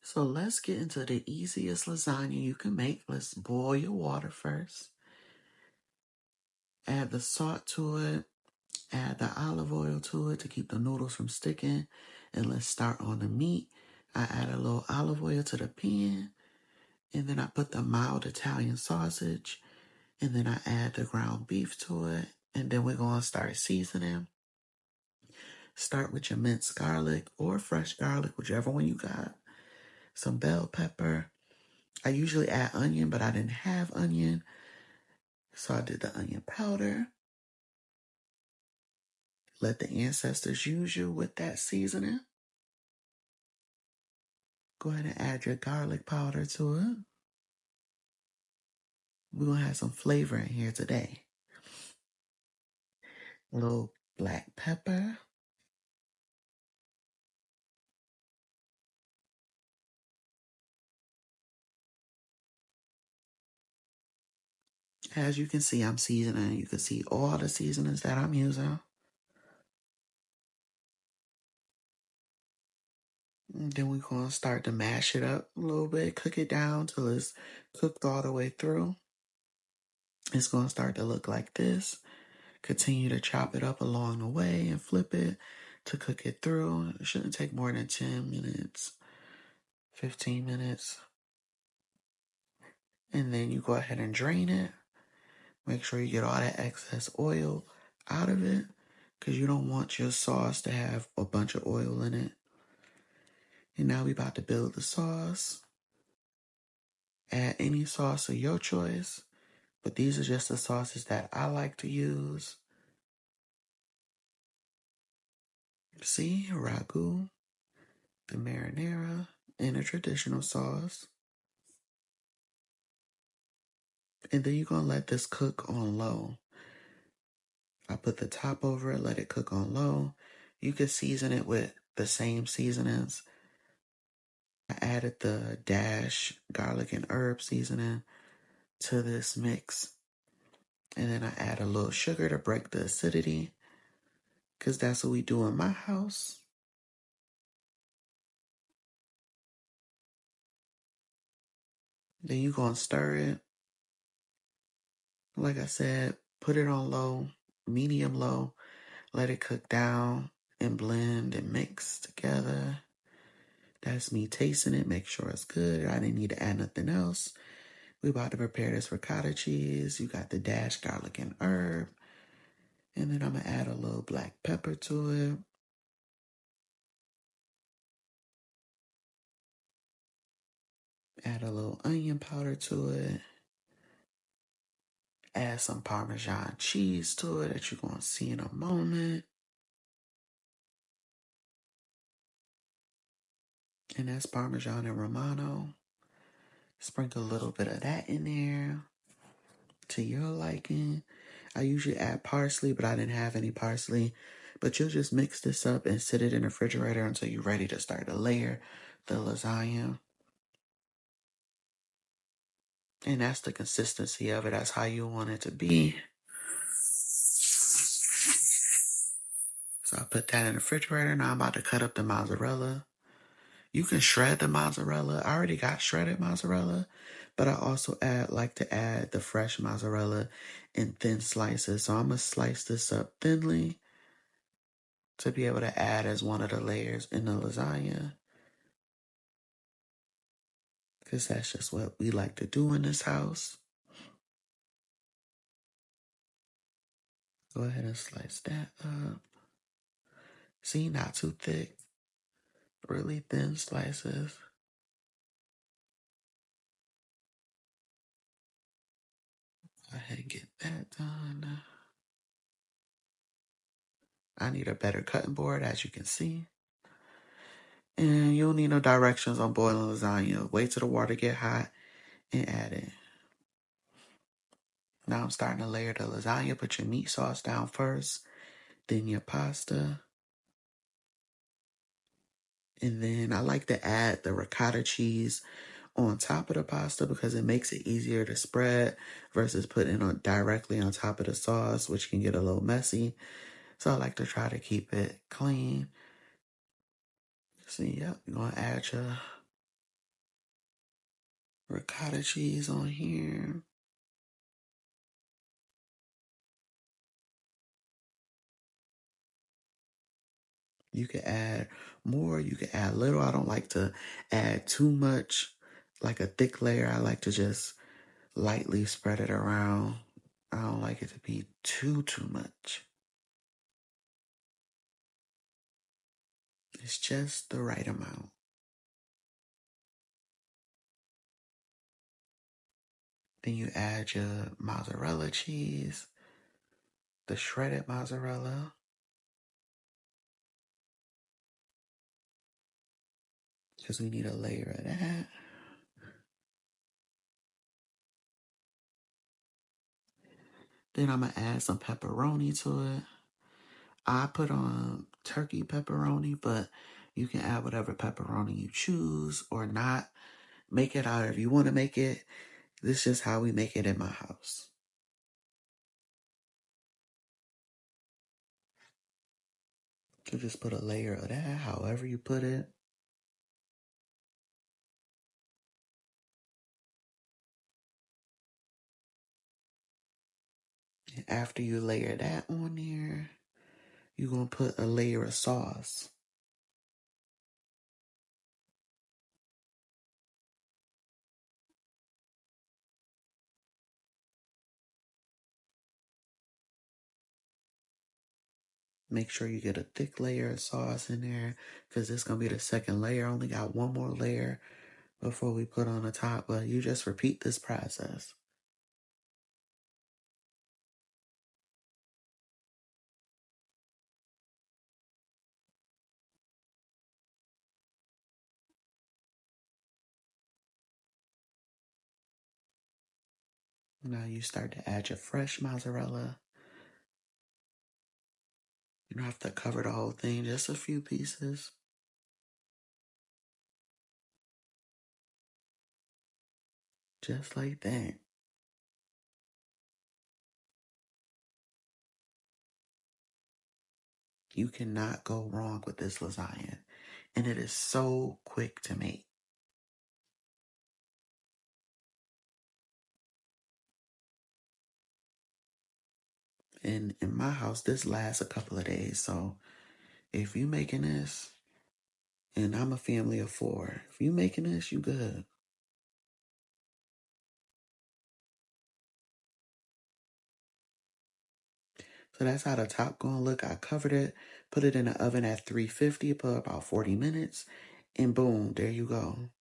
So let's get into the easiest lasagna you can make. Let's boil your water first. Add the salt to it. Add the olive oil to it to keep the noodles from sticking. And let's start on the meat. I add a little olive oil to the pan. And then I put the mild Italian sausage. And then I add the ground beef to it. And then we're going to start seasoning. Start with your minced garlic or fresh garlic, whichever one you got. Some bell pepper. I usually add onion, but I didn't have onion. So I did the onion powder. Let the ancestors use you with that seasoning. Go ahead and add your garlic powder to it. We're going to have some flavor in here today. A little black pepper. As you can see, I'm seasoning. You can see all the seasonings that I'm using. And then we're going to start to mash it up a little bit. Cook it down till it's cooked all the way through. It's going to start to look like this. Continue to chop it up along the way and flip it to cook it through. It shouldn't take more than 10 minutes, 15 minutes. And then you go ahead and drain it. Make sure you get all that excess oil out of it because you don't want your sauce to have a bunch of oil in it. And now we about to build the sauce. Add any sauce of your choice, but these are just the sauces that I like to use. See, ragu, the marinara, and a traditional sauce. And then you're going to let this cook on low. I put the top over it, let it cook on low. You can season it with the same seasonings. I added the dash garlic and herb seasoning to this mix. And then I add a little sugar to break the acidity because that's what we do in my house. Then you're going to stir it. Like I said, put it on low, medium low. Let it cook down and blend and mix together. That's me tasting it, make sure it's good. I didn't need to add nothing else. We about to prepare this ricotta cheese. You got the dash garlic and herb. And then I'm going to add a little black pepper to it. Add a little onion powder to it. Add some Parmesan cheese to it that you're going to see in a moment. And that's Parmesan and Romano. Sprinkle a little bit of that in there to your liking. I usually add parsley, but I didn't have any parsley. But you'll just mix this up and sit it in the refrigerator until you're ready to start to layer the lasagna. And that's the consistency of it. That's how you want it to be. So I put that in the refrigerator. Now I'm about to cut up the mozzarella. You can shred the mozzarella. I already got shredded mozzarella, but I also like to add the fresh mozzarella in thin slices. So I'm going to slice this up thinly to be able to add as one of the layers in the lasagna. Because that's just what we like to do in this house. Go ahead and slice that up. See, not too thick. Really thin slices. Go ahead and get that done. I need a better cutting board, as you can see. And you'll need no directions on boiling lasagna. Wait till the water get hot and add it. Now I'm starting to layer the lasagna. Put your meat sauce down first, then your pasta. And then I like to add the ricotta cheese on top of the pasta because it makes it easier to spread versus putting it directly on top of the sauce, which can get a little messy. So I like to try to keep it clean. See, yep, you're going to add your ricotta cheese on here. You can add more, you can add little. I don't like to add too much, like a thick layer. I like to just lightly spread it around. I don't like it to be too much. It's just the right amount. Then you add your mozzarella cheese, the shredded mozzarella, because we need a layer of that. Then I'm going to add some pepperoni to it. I put on turkey pepperoni, but you can add whatever pepperoni you choose or not. Make it however you want to make it. This is just how we make it in my house. You just put a layer of that, however you put it. And after you layer that on there, you're going to put a layer of sauce. Make sure you get a thick layer of sauce in there because this going to be the second layer. I only got one more layer before we put on the top, but you just repeat this process. Now you start to add your fresh mozzarella. You don't have to cover the whole thing, just a few pieces. Just like that. You cannot go wrong with this lasagna. And it is so quick to make. And in my house, this lasts a couple of days. So if you making this, and I'm a family of 4, if you making this, you good. So that's how the top gonna look. I covered it, put it in the oven at 350 for about 40 minutes, and boom, there you go.